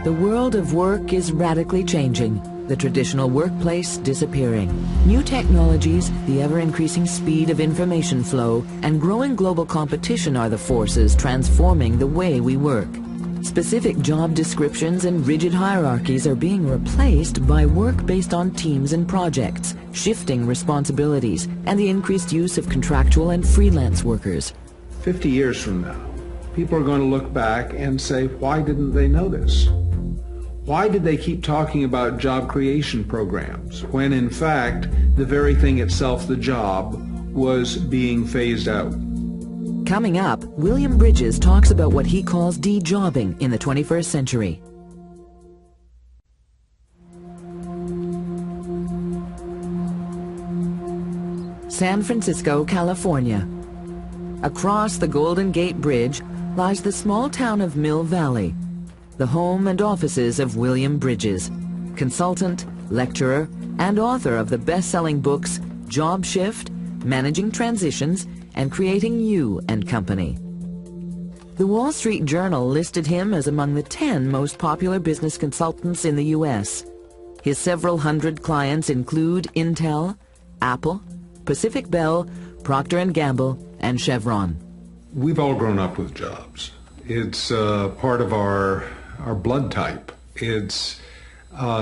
The world of work is radically changing, the traditional workplace disappearing. New technologies, the ever-increasing speed of information flow, and growing global competition are the forces transforming the way we work. Specific job descriptions and rigid hierarchies are being replaced by work based on teams and projects, shifting responsibilities, and the increased use of contractual and freelance workers. 50 years from now, people are going to look back and say, why didn't they know this? Why did they keep talking about job creation programs when, in fact, the very thing itself, the job, was being phased out? Coming up, William Bridges talks about what he calls de-jobbing in the 21st century. San Francisco, California. Across the Golden Gate Bridge lies the small town of Mill Valley, the home and offices of William Bridges, consultant, lecturer, and author of the best-selling books Job Shift, Managing Transitions, and Creating You and Company. The Wall Street Journal listed him as among the 10 most popular business consultants in the U.S. His several hundred clients include Intel, Apple, Pacific Bell, Procter & Gamble, and Chevron. We've all grown up with jobs. It's part of our blood type. It's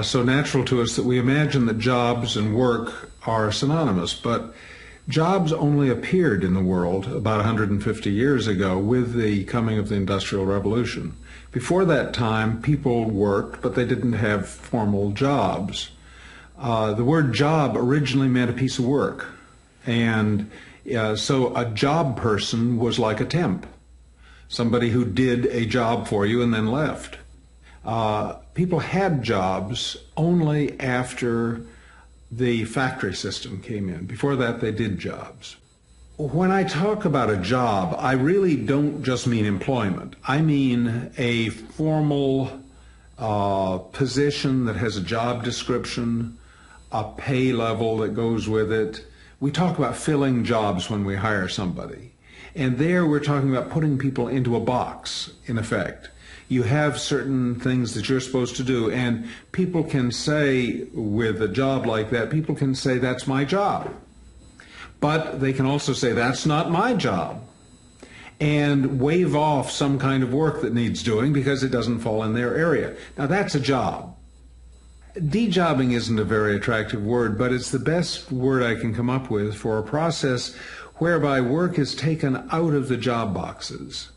so natural to us that we imagine that jobs and work are synonymous, but jobs only appeared in the world about 150 years ago with the coming of the Industrial Revolution. Before that time, people worked, but they didn't have formal jobs. The word job originally meant a piece of work, and so a job person was like a temp, somebody who did a job for you and then left. People had jobs only after the factory system came in. Before that, they did jobs. When I talk about a job, I really don't just mean employment. I mean a formal position that has a job description, a pay level that goes with it. We talk about filling jobs when we hire somebody. And there we're talking about putting people into a box, in effect. You have certain things that you're supposed to do, and people can say, with a job like that, people can say, that's my job. But they can also say, that's not my job, and wave off some kind of work that needs doing because it doesn't fall in their area. Now, that's a job. De-jobbing isn't a very attractive word, but it's the best word I can come up with for a process whereby work is taken out of the job boxes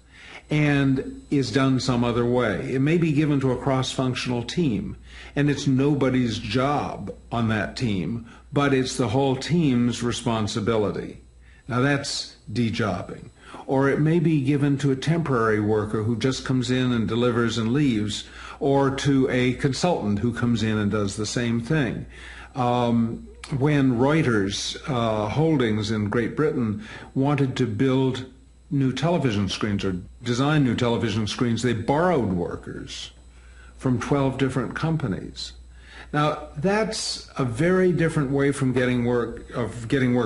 and is done some other way. It may be given to a cross-functional team, and it's nobody's job on that team, but it's the whole team's responsibility. Now that's de-jobbing. Or it may be given to a temporary worker who just comes in and delivers and leaves, or to a consultant who comes in and does the same thing. When Reuters Holdings in Great Britain wanted to build new television screens or design new television screens, they borrowed workers from 12 different companies. Now, that's a very different way from getting work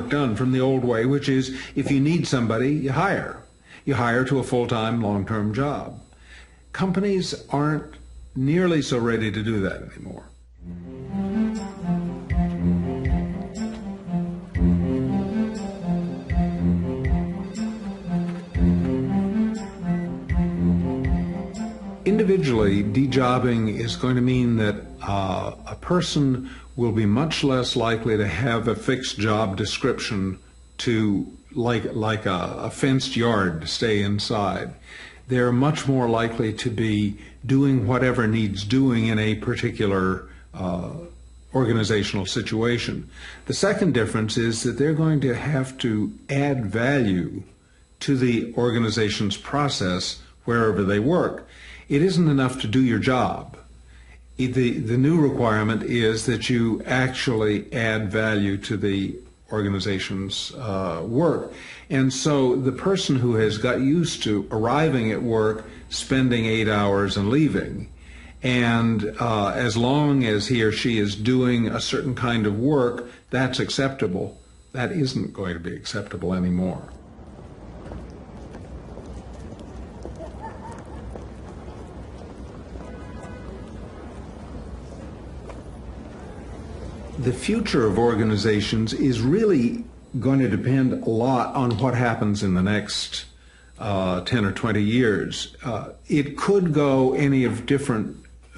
done from the old way, which is if you need somebody, you hire. You hire to a full-time, long-term job. Companies aren't nearly so ready to do that anymore. Individually, de-jobbing is going to mean that a person will be much less likely to have a fixed job description to, like a fenced yard, to stay inside. They're much more likely to be doing whatever needs doing in a particular organizational situation. The second difference is that they're going to have to add value to the organization's process wherever they work. It isn't enough to do your job. The new requirement is that you actually add value to the organization's work. And so the person who has got used to arriving at work, spending 8 hours and leaving, and as long as he or she is doing a certain kind of work, that's acceptable. That isn't going to be acceptable anymore. The future of organizations is really going to depend a lot on what happens in the next 10 or 20 years. It could go any of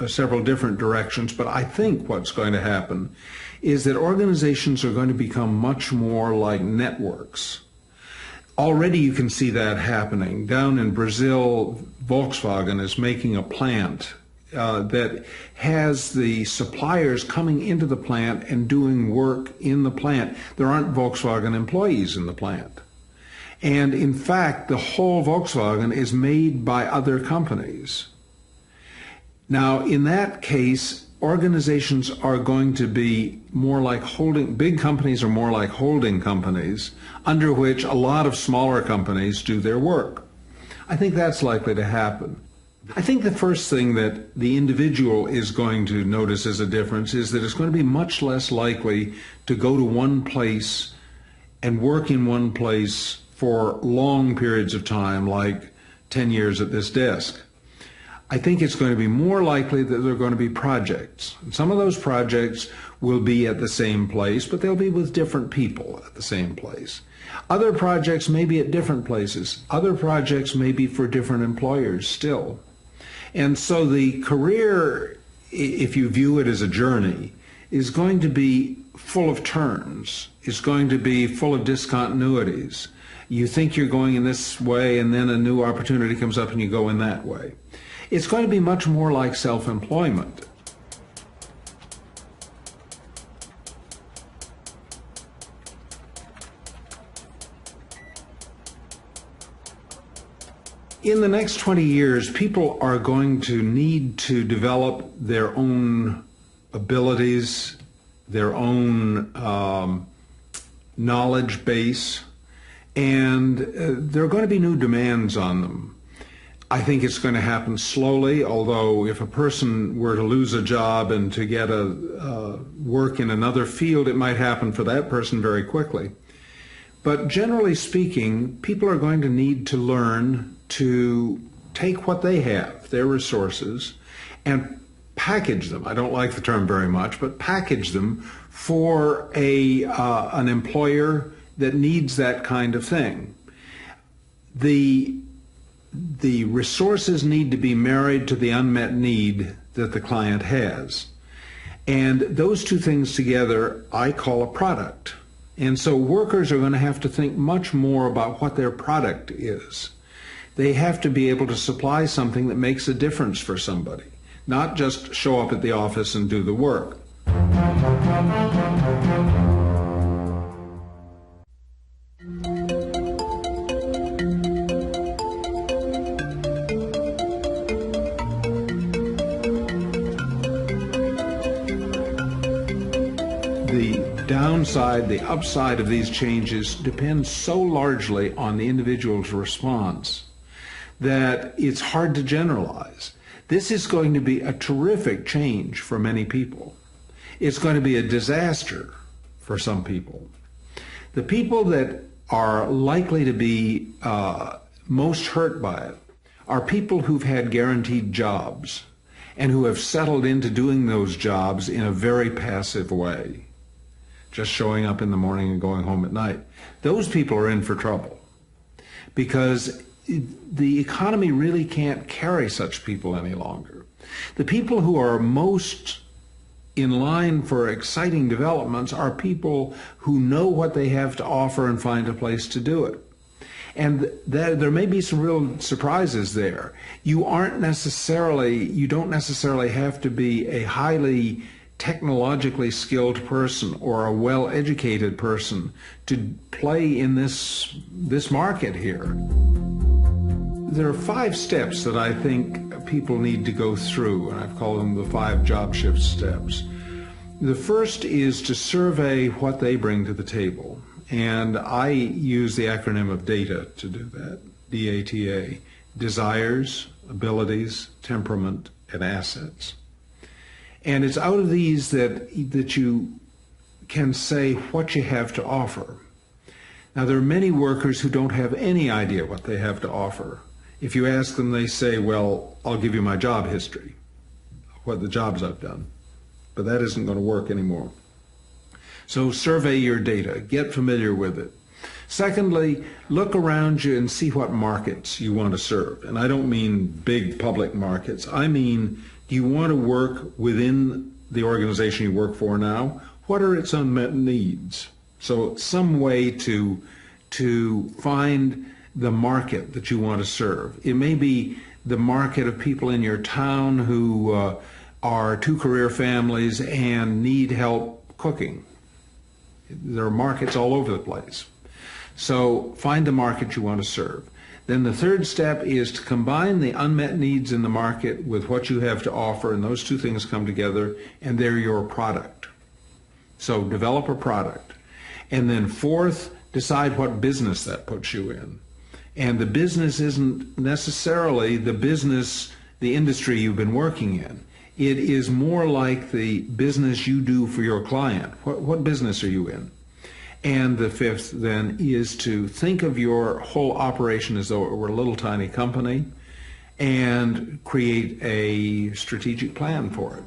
several different directions, but I think what's going to happen is that organizations are going to become much more like networks. Already you can see that happening. Down in Brazil, Volkswagen is making a plant that has the suppliers coming into the plant and doing work in the plant. There aren't Volkswagen employees in the plant. And in fact, the whole Volkswagen is made by other companies. Now, in that case, organizations are going to be more like big companies are more like holding companies, under which a lot of smaller companies do their work. I think that's likely to happen. I think the first thing that the individual is going to notice as a difference is that it's going to be much less likely to go to one place and work in one place for long periods of time, like 10 years at this desk. I think it's going to be more likely that there are going to be projects. And some of those projects will be at the same place, but they'll be with different people at the same place. Other projects may be at different places. Other projects may be for different employers still. And so the career, if you view it as a journey, is going to be full of turns. It's going to be full of discontinuities. You think you're going in this way, and then a new opportunity comes up and you go in that way. It's going to be much more like self-employment. In the next 20 years, people are going to need to develop their own abilities, their own knowledge base, and there are going to be new demands on them. I think it's going to happen slowly, although if a person were to lose a job and to get a work in another field, it might happen for that person very quickly. But generally speaking, people are going to need to learn to take what they have, their resources, and package them. I don't like the term very much, but package them for an employer that needs that kind of thing. The resources need to be married to the unmet need that the client has. And those two things together I call a product. And so workers are going to have to think much more about what their product is. They have to be able to supply something that makes a difference for somebody, not just show up at the office and do the work. The upside of these changes depends so largely on the individual's response that it's hard to generalize. This is going to be a terrific change for many people. It's going to be a disaster for some people. The people that are likely to be most hurt by it are people who've had guaranteed jobs and who have settled into doing those jobs in a very passive way, just showing up in the morning and going home at night. Those people are in for trouble because the economy really can't carry such people any longer. The people who are most in line for exciting developments are people who know what they have to offer and find a place to do it. And there may be some real surprises there. You don't necessarily have to be a highly technologically skilled person or a well-educated person to play in this market here. There are 5 steps that I think people need to go through, and I've called them the 5 job shift steps. The first is to survey what they bring to the table, and I use the acronym of DATA to do that, D-A-T-A, desires, abilities, temperament, and assets. And it's out of these that you can say what you have to offer. Now, there are many workers who don't have any idea what they have to offer. If you ask them, they say, well, I'll give you my job history, what the jobs I've done. But that isn't going to work anymore. So survey your data, get familiar with it. Secondly, look around you and see what markets you want to serve. And I don't mean big public markets. I mean, do you want to work within the organization you work for now? What are its unmet needs? So some way to find the market that you want to serve. It may be the market of people in your town who are two-career families and need help cooking. There are markets all over the place. So find the market you want to serve. Then the third step is to combine the unmet needs in the market with what you have to offer, and those two things come together, and they're your product. So develop a product. And then fourth, decide what business that puts you in. And the business isn't necessarily the industry you've been working in. It is more like the business you do for your client. What business are you in? And the fifth then is to think of your whole operation as though it were a little tiny company and create a strategic plan for it.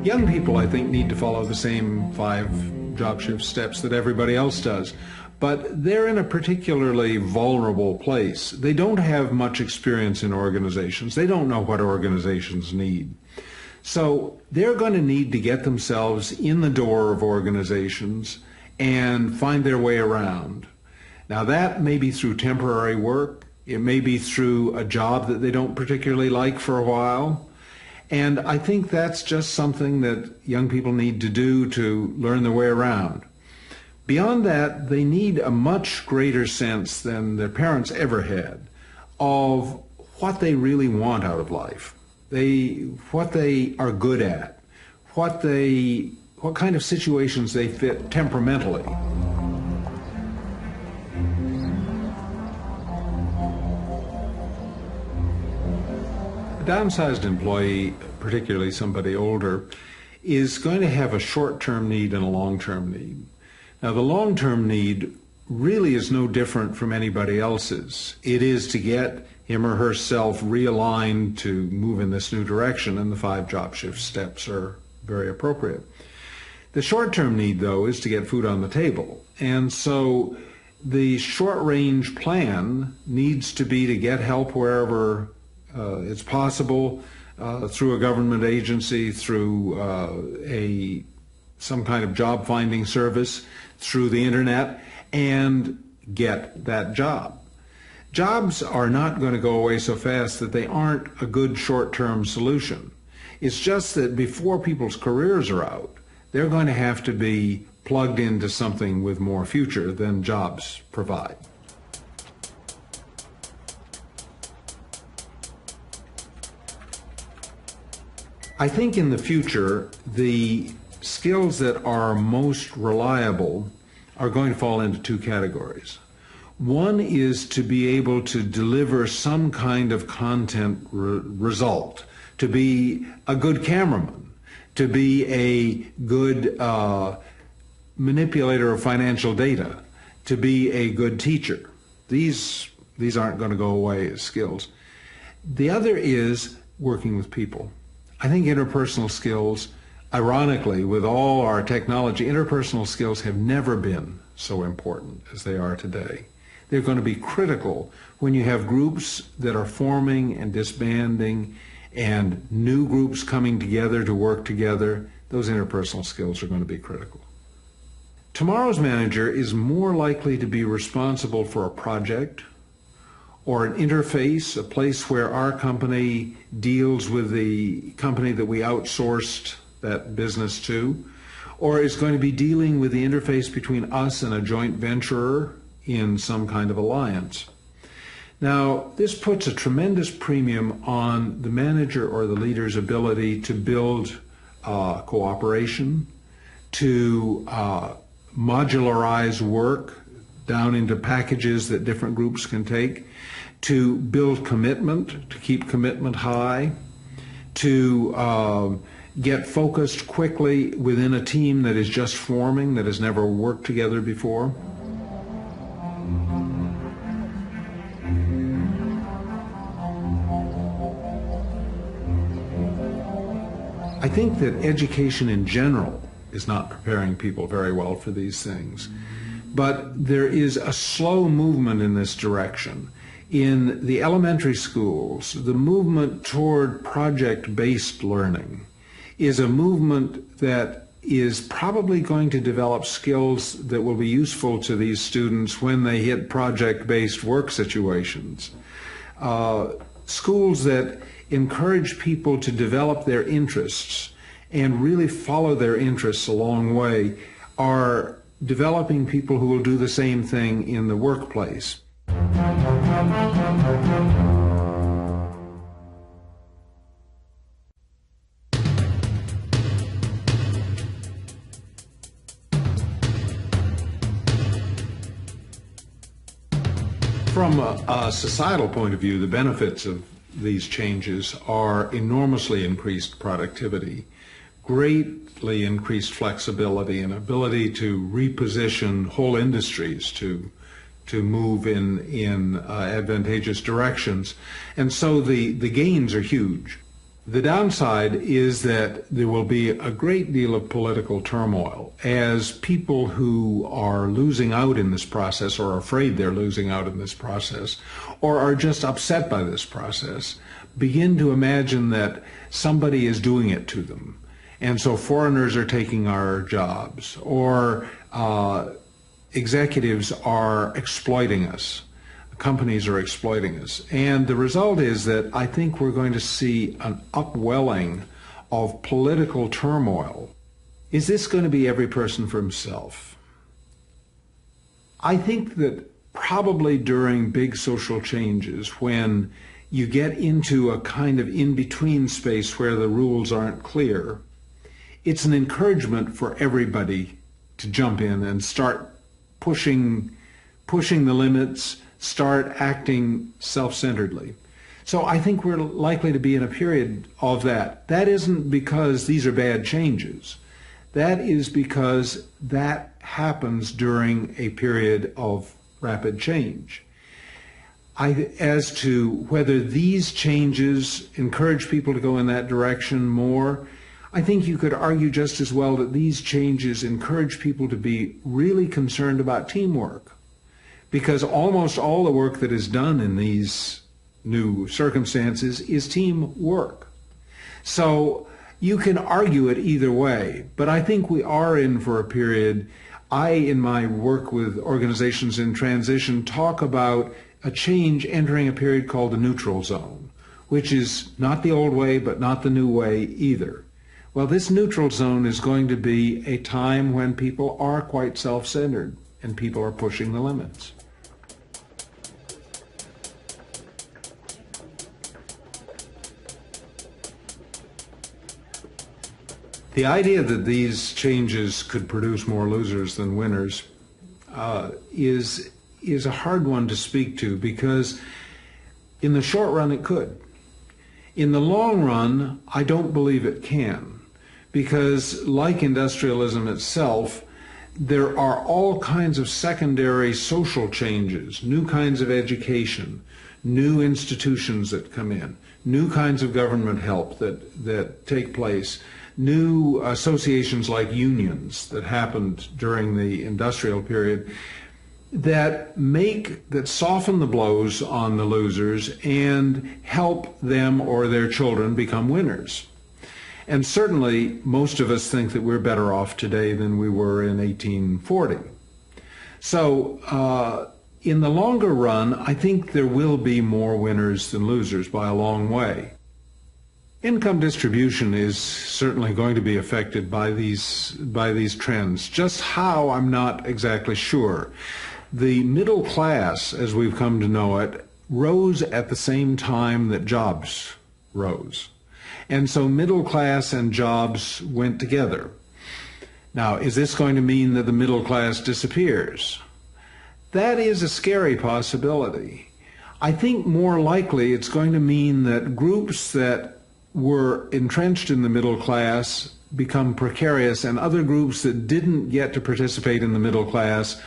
Young people, I think, need to follow the same 5 job shift steps that everybody else does. But they're in a particularly vulnerable place. They don't have much experience in organizations. They don't know what organizations need. So they're going to need to get themselves in the door of organizations and find their way around. Now that may be through temporary work. It may be through a job that they don't particularly like for a while. And I think that's just something that young people need to do to learn their way around. Beyond that, they need a much greater sense than their parents ever had of what they really want out of life, what they are good at, what kind of situations they fit temperamentally. A downsized employee, particularly somebody older, is going to have a short-term need and a long-term need. Now, the long-term need really is no different from anybody else's. It is to get him or herself realigned to move in this new direction, and the 5 job shift steps are very appropriate. The short-term need, though, is to get food on the table. And so the short-range plan needs to be to get help wherever it's possible, through a government agency, through some kind of job finding service, through the internet, and get that job. Jobs are not going to go away so fast that they aren't a good short-term solution. It's just that before people's careers are out, they're going to have to be plugged into something with more future than jobs provide. I think in the future, the skills that are most reliable are going to fall into 2 categories. One is to be able to deliver some kind of content result, to be a good cameraman, to be a good manipulator of financial data, to be a good teacher. These aren't going to go away as skills. The other is working with people. I think interpersonal skills, ironically, with all our technology, interpersonal skills have never been so important as they are today. They're going to be critical when you have groups that are forming and disbanding and new groups coming together to work together. Those interpersonal skills are going to be critical. Tomorrow's manager is more likely to be responsible for a project or an interface, a place where our company deals with the company that we outsourced that business to, or is going to be dealing with the interface between us and a joint venturer in some kind of alliance. Now, this puts a tremendous premium on the manager or the leader's ability to build cooperation, to modularize work down into packages that different groups can take, to build commitment, to keep commitment high, to get focused quickly within a team that is just forming, that has never worked together before. think that education in general is not preparing people very well for these things. But there is a slow movement in this direction. In the elementary schools, the movement toward project-based learning is a movement that is probably going to develop skills that will be useful to these students when they hit project-based work situations. Schools that encourage people to develop their interests and really follow their interests a long way are developing people who will do the same thing in the workplace. From a societal point of view, the benefits of these changes are enormously increased productivity, greatly increased flexibility, and ability to reposition whole industries to move in advantageous directions. And so the gains are huge. The downside is that there will be a great deal of political turmoil as people who are losing out in this process, or are afraid they're losing out in this process, or are just upset by this process, begin to imagine that somebody is doing it to them. And so foreigners are taking our jobs, or executives are exploiting us. Companies are exploiting us. And the result is that I think we're going to see an upwelling of political turmoil. Is this going to be every person for himself? I think that probably during big social changes, when you get into a kind of in-between space where the rules aren't clear, it's an encouragement for everybody to jump in and start pushing the limits, start acting self-centeredly. So I think we're likely to be in a period of that. That isn't because these are bad changes. That is because that happens during a period of rapid change. As to whether these changes encourage people to go in that direction more, I think you could argue just as well that these changes encourage people to be really concerned about teamwork. Because almost all the work that is done in these new circumstances is teamwork. So you can argue it either way, but I think we are in for a period. In my work with organizations in transition, talk about a change entering a period called the neutral zone, which is not the old way, but not the new way either. Well, this neutral zone is going to be a time when people are quite self-centered and people are pushing the limits. The idea that these changes could produce more losers than winners is a hard one to speak to, because in the short run it could. In the long run, I don't believe it can, because like industrialism itself, there are all kinds of secondary social changes, new kinds of education, new institutions that come in, new kinds of government help that take place, new associations like unions that happened during the industrial period that soften the blows on the losers and help them or their children become winners. And certainly most of us think that we're better off today than we were in 1840. So in the longer run, I think there will be more winners than losers by a long way. Income distribution is certainly going to be affected by these trends. Just how, I'm not exactly sure. The middle class, as we've come to know it, rose at the same time that jobs rose. And so middle class and jobs went together. Now, is this going to mean that the middle class disappears? That is a scary possibility. I think more likely it's going to mean that groups that were entrenched in the middle class become precarious, and other groups that didn't get to participate in the middle class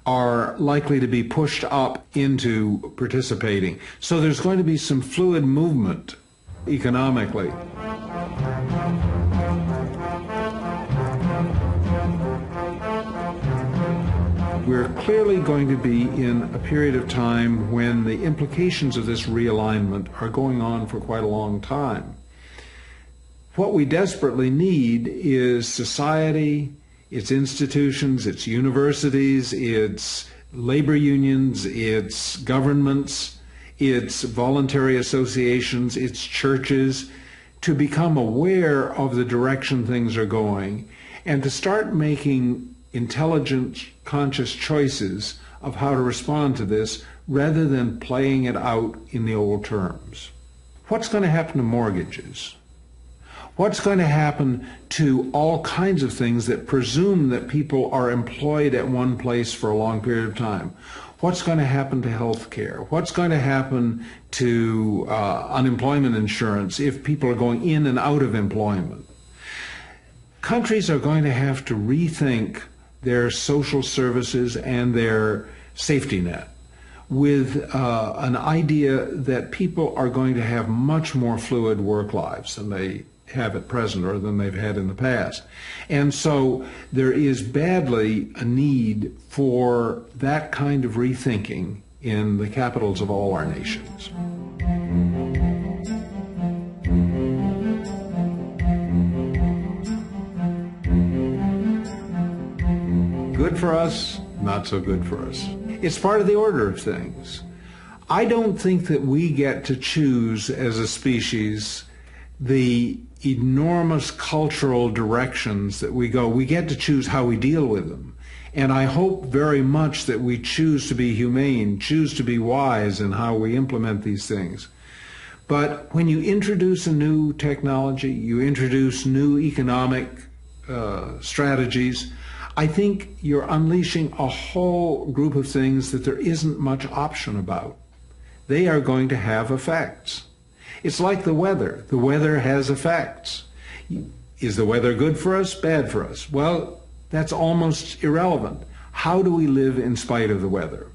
are likely to be pushed up into participating. So there's going to be some fluid movement economically. we're clearly going to be in a period of time when the implications of this realignment are going on for quite a long time. What we desperately need is society, its institutions, its universities, its labor unions, its governments, its voluntary associations, its churches, to become aware of the direction things are going and to start making intelligent, conscious choices of how to respond to this rather than playing it out in the old terms. What's going to happen to mortgages? What's going to happen to all kinds of things that presume that people are employed at one place for a long period of time? What's going to happen to health care? What's going to happen to unemployment insurance if people are going in and out of employment? Countries are going to have to rethink their social services and their safety net with an idea that people are going to have much more fluid work lives than they have at present or than they've had in the past. And so there is badly a need for that kind of rethinking in the capitals of all our nations. Good for us, not so good for us. It's part of the order of things. I don't think that we get to choose as a species the enormous cultural directions that we go. We get to choose how we deal with them. And I hope very much that we choose to be humane, choose to be wise in how we implement these things. But when you introduce a new technology, you introduce new economic strategies, I think you're unleashing a whole group of things that there isn't much option about. They are going to have effects. It's like the weather. The weather has effects. Is the weather good for us, bad for us? Well, that's almost irrelevant. How do we live in spite of the weather?